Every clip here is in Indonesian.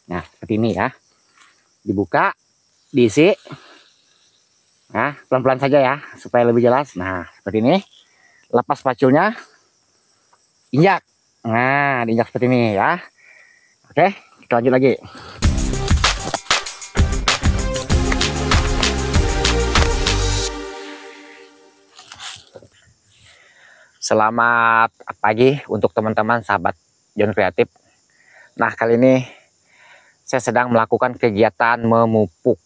Nah, seperti ini ya. Dibuka, diisi. Nah, pelan-pelan saja ya, supaya lebih jelas. Nah, seperti ini. Lepas paculnya. Injak. Nah, diinjak seperti ini ya. Oke, kita lanjut lagi. Selamat pagi untuk teman-teman sahabat John Kreatif. Nah, kali ini saya sedang melakukan kegiatan memupuk.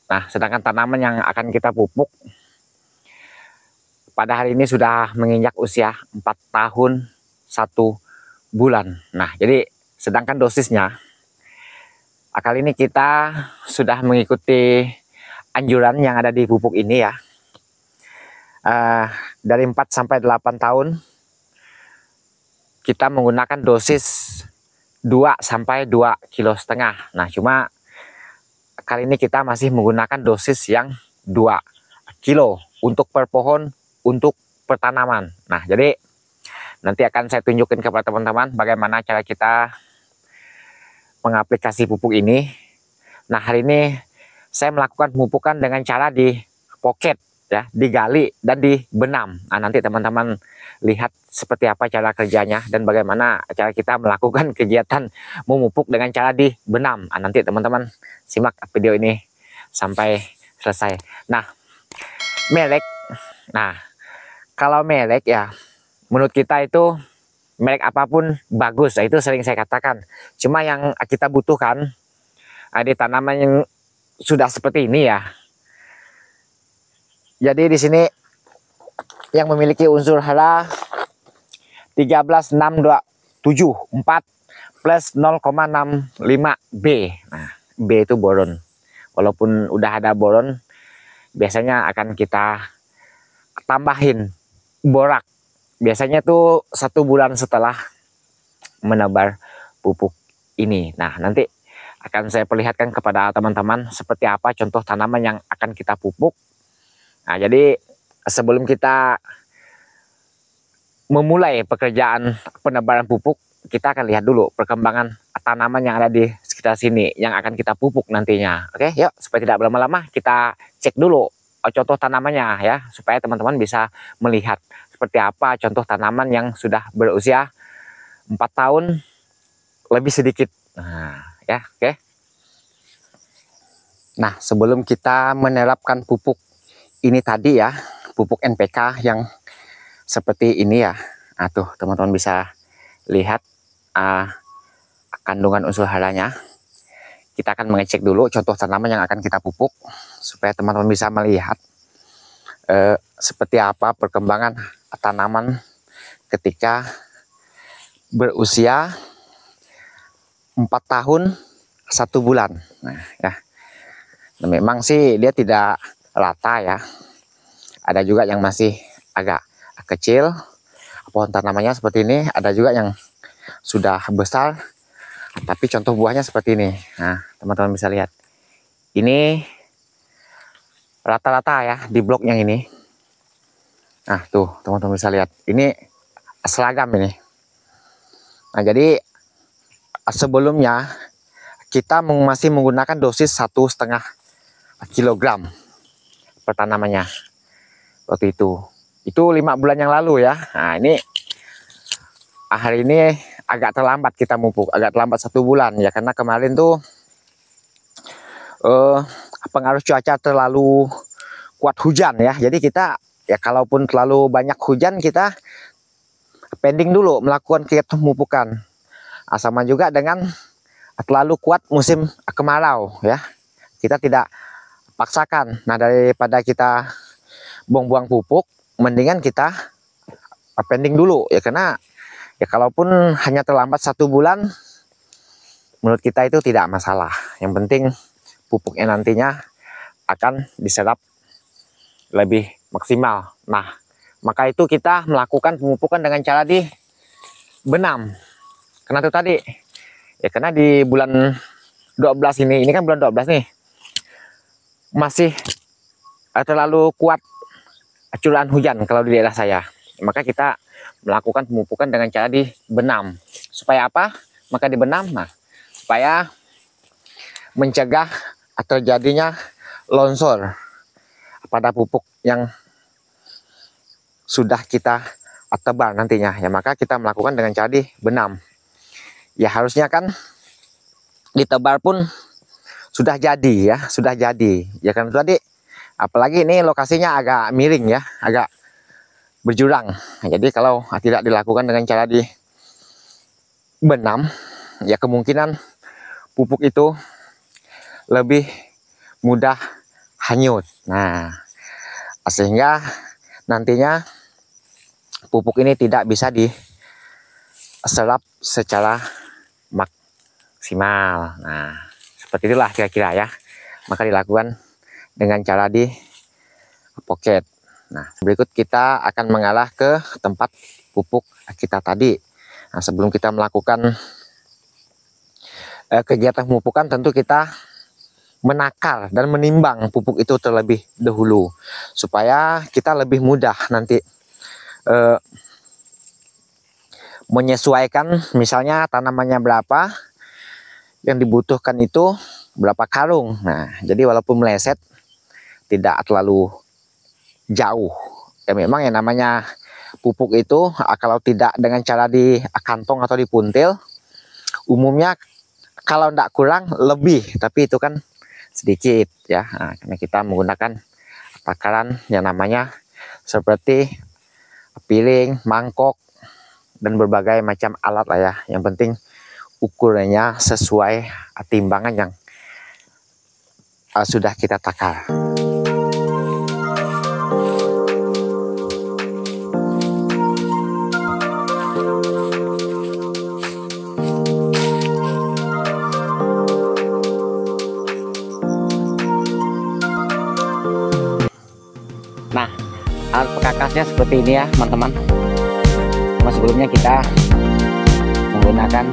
Nah, sedangkan tanaman yang akan kita pupuk pada hari ini sudah menginjak usia 4 tahun 1 bulan. Nah, jadi sedangkan dosisnya kali ini kita sudah mengikuti anjuran yang ada di pupuk ini ya. Dari 4 sampai 8 tahun kita menggunakan dosis 2 sampai 2,5 kg. Nah, cuma kali ini kita masih menggunakan dosis yang 2 kilo untuk per pohon, untuk per tanaman. Nah, jadi nanti akan saya tunjukin kepada teman-teman bagaimana cara kita mengaplikasi pupuk ini. Nah, hari ini saya melakukan pemupukan dengan cara di pocket ya, digali dan dibenam. Nah, nanti teman-teman lihat seperti apa cara kerjanya dan bagaimana cara kita melakukan kegiatan memupuk dengan cara dibenam. Nah, nanti teman-teman simak video ini sampai selesai. Nah, merek. Nah, kalau merek ya, menurut kita itu merek apapun bagus. Nah, itu sering saya katakan. Cuma yang kita butuhkan di tanaman yang sudah seperti ini ya. Jadi di sini yang memiliki unsur hara 13,627,4 plus 0,65 B. Nah, B itu boron. Walaupun udah ada boron, biasanya akan kita tambahin borak. Biasanya tuh 1 bulan setelah menebar pupuk ini. Nah, nanti akan saya perlihatkan kepada teman-teman seperti apa contoh tanaman yang akan kita pupuk. Nah, jadi sebelum kita memulai pekerjaan penebaran pupuk, kita akan lihat dulu perkembangan tanaman yang ada di sekitar sini yang akan kita pupuk nantinya. Oke, yuk supaya tidak berlama-lama kita cek dulu contoh tanamannya ya, supaya teman-teman bisa melihat seperti apa contoh tanaman yang sudah berusia 4 tahun lebih sedikit. Nah, ya, oke. Nah, sebelum kita menerapkan pupuk ini tadi ya, pupuk NPK yang seperti ini ya. Nah, tuh teman-teman bisa lihat kandungan unsur haranya. Kita akan mengecek dulu contoh tanaman yang akan kita pupuk supaya teman-teman bisa melihat seperti apa perkembangan tanaman ketika berusia 4 tahun 1 bulan. Nah, ya. Nah, memang sih dia tidak rata ya. Ada juga yang masih agak kecil pohon tanamannya seperti ini, ada juga yang sudah besar tapi contoh buahnya seperti ini. Nah, teman-teman bisa lihat ini rata-rata ya di blok yang ini. Nah, tuh teman-teman bisa lihat ini seragam ini. Nah, jadi sebelumnya kita masih menggunakan dosis 1,5 kilogram per tanamannya waktu itu 5 bulan yang lalu ya. Nah, ini hari ini agak terlambat kita pupuk, agak terlambat 1 bulan ya, karena kemarin tuh pengaruh cuaca terlalu kuat hujan ya. Jadi kita ya kalaupun terlalu banyak hujan kita pending dulu melakukan kegiatan pemupukan. Sama juga dengan terlalu kuat musim kemarau ya, kita tidak paksakan. Nah, daripada kita buang-buang pupuk, mendingan kita pending dulu ya, karena ya kalaupun hanya terlambat 1 bulan menurut kita itu tidak masalah. Yang penting pupuknya nantinya akan diserap lebih maksimal. Nah, maka itu kita melakukan pemupukan dengan cara dibenam. Karena itu tadi ya, karena di bulan 12 ini kan bulan 12 nih, masih terlalu kuat curah hujan kalau di daerah saya. Maka kita melakukan pemupukan dengan cara dibenam. Supaya apa? Maka dibenam, nah, supaya mencegah atau jadinya longsor pada pupuk yang sudah kita tebar nantinya. Ya, maka kita melakukan dengan cara dibenam. Ya, harusnya kan ditebar pun sudah jadi ya, sudah jadi. Ya kan tadi, apalagi ini lokasinya agak miring ya, agak berjurang. Nah, jadi kalau tidak dilakukan dengan cara dibenam, ya kemungkinan pupuk itu lebih mudah hanyut. Nah, sehingga nantinya pupuk ini tidak bisa diserap secara maksimal. Nah, seperti itulah kira-kira ya. Maka dilakukan dengan cara di pocket. Nah, berikut kita akan mengarah ke tempat pupuk kita tadi. Nah, sebelum kita melakukan kegiatan pemupukan, tentu kita menakar dan menimbang pupuk itu terlebih dahulu supaya kita lebih mudah nanti menyesuaikan, misalnya tanamannya berapa yang dibutuhkan, itu berapa karung. Nah, jadi walaupun meleset tidak terlalu jauh. Ya memang yang namanya pupuk itu kalau tidak dengan cara di kantong atau dipuntil, umumnya kalau tidak kurang lebih, tapi itu kan sedikit ya. Nah, karena kita menggunakan takaran yang namanya seperti piring, mangkok, dan berbagai macam alat lah ya. Yang penting ukurannya sesuai timbangan yang sudah kita takar. Nah, alat pekakasnya seperti ini ya teman-teman. Sebelumnya kita menggunakan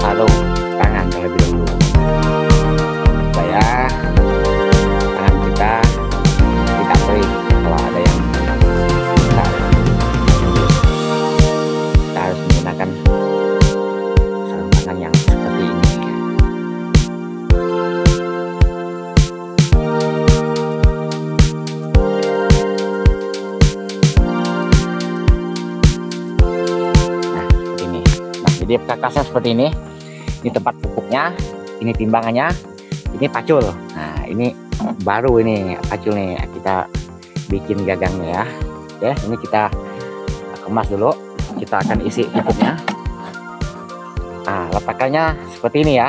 sarung tangan terlebih dahulu supaya tangan kita tidak perih kalau ada yang besar. Kita harus menggunakan sarung tangan yang seperti ini. Jadi pekakasnya seperti ini. Ini tempat pupuknya, ini timbangannya, ini pacul. Nah, ini baru ini pacul nih, kita bikin gagangnya ya. Oke, ini kita kemas dulu. Kita akan isi pupuknya. Nah, letakannya seperti ini ya,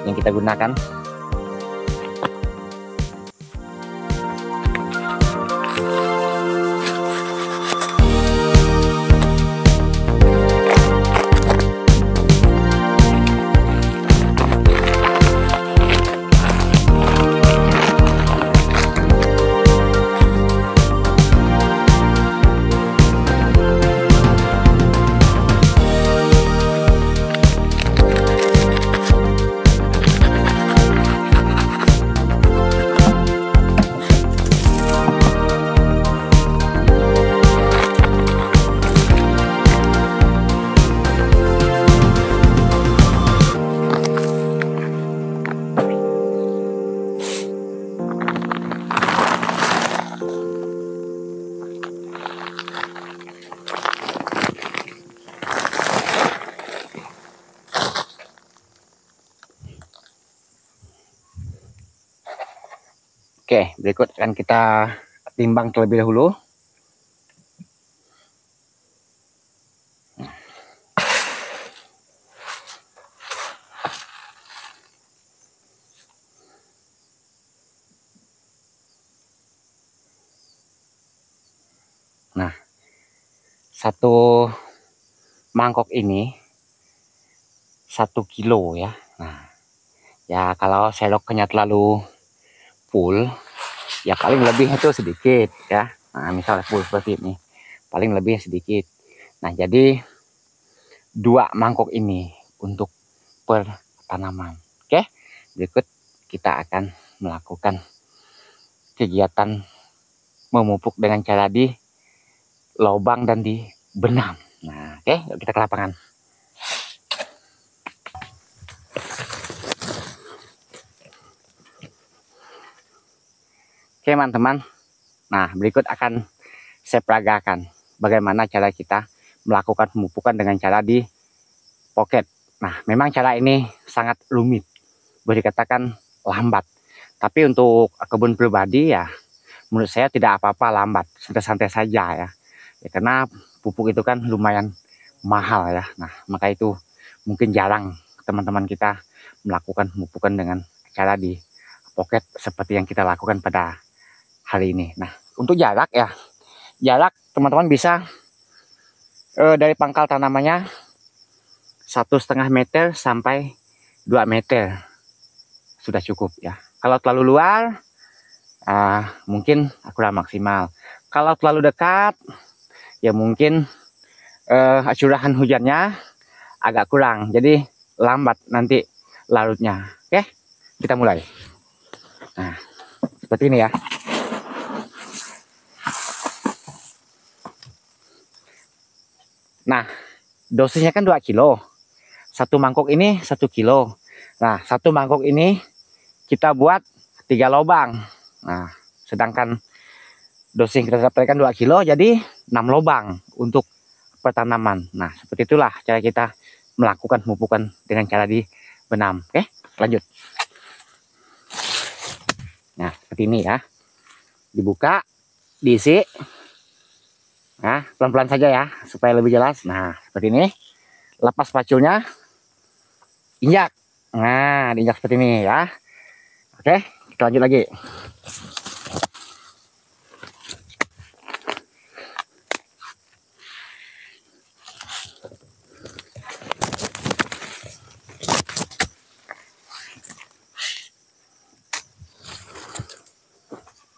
yang kita gunakan. Oke, berikut akan kita timbang terlebih dahulu. Nah, satu mangkok ini 1 kilo ya. Nah, ya kalau sendoknya terlalu full, ya paling lebih itu sedikit ya. Nah, misalnya full seperti ini, paling lebih sedikit. Nah, jadi 2 mangkok ini untuk per tanaman. Oke, berikut kita akan melakukan kegiatan memupuk dengan cara di lubang dan dibenam. Nah, oke, yuk kita ke lapangan. Oke, teman-teman. Nah, berikut akan saya peragakan bagaimana cara kita melakukan pemupukan dengan cara di pocket. Nah, memang cara ini sangat rumit, boleh dikatakan lambat. Tapi untuk kebun pribadi ya, menurut saya tidak apa-apa lambat, santai-santai saja ya. Ya, karena pupuk itu kan lumayan mahal ya. Nah, maka itu mungkin jarang teman-teman kita melakukan pemupukan dengan cara di pocket seperti yang kita lakukan pada hari ini. Nah, untuk jarak ya, jarak teman-teman bisa dari pangkal tanamannya 1,5 meter sampai 2 meter sudah cukup ya. Kalau terlalu luar mungkin kurang maksimal. Kalau terlalu dekat ya mungkin curahan hujannya agak kurang, jadi lambat nanti larutnya. Oke, kita mulai. Nah, seperti ini ya. Nah, dosisnya kan 2 kilo. Satu mangkok ini 1 kilo. Nah, satu mangkok ini kita buat 3 lubang. Nah, sedangkan dosis yang kita dapatkan 2 kilo, jadi 6 lubang untuk pertanaman. Nah, seperti itulah cara kita melakukan pemupukan dengan cara dibenam. Oke, lanjut. Nah, seperti ini ya. Dibuka, diisi. Nah, pelan-pelan saja ya, supaya lebih jelas. Nah, seperti ini. Lepas paculnya, injak. Nah, diinjak seperti ini ya. Oke, kita lanjut lagi.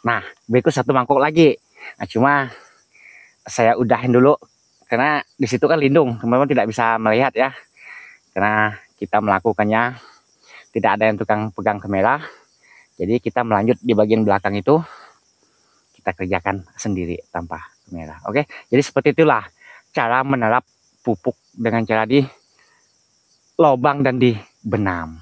Nah, berikut 1 mangkok lagi. Nah, cuma saya udahin dulu karena di situ kan lindung, teman-teman tidak bisa melihat ya. Karena kita melakukannya tidak ada yang tukang pegang kamera. Jadi kita melanjut di bagian belakang itu kita kerjakan sendiri tanpa kamera. Oke, jadi seperti itulah cara menerap pupuk dengan cara di lubang dan dibenam.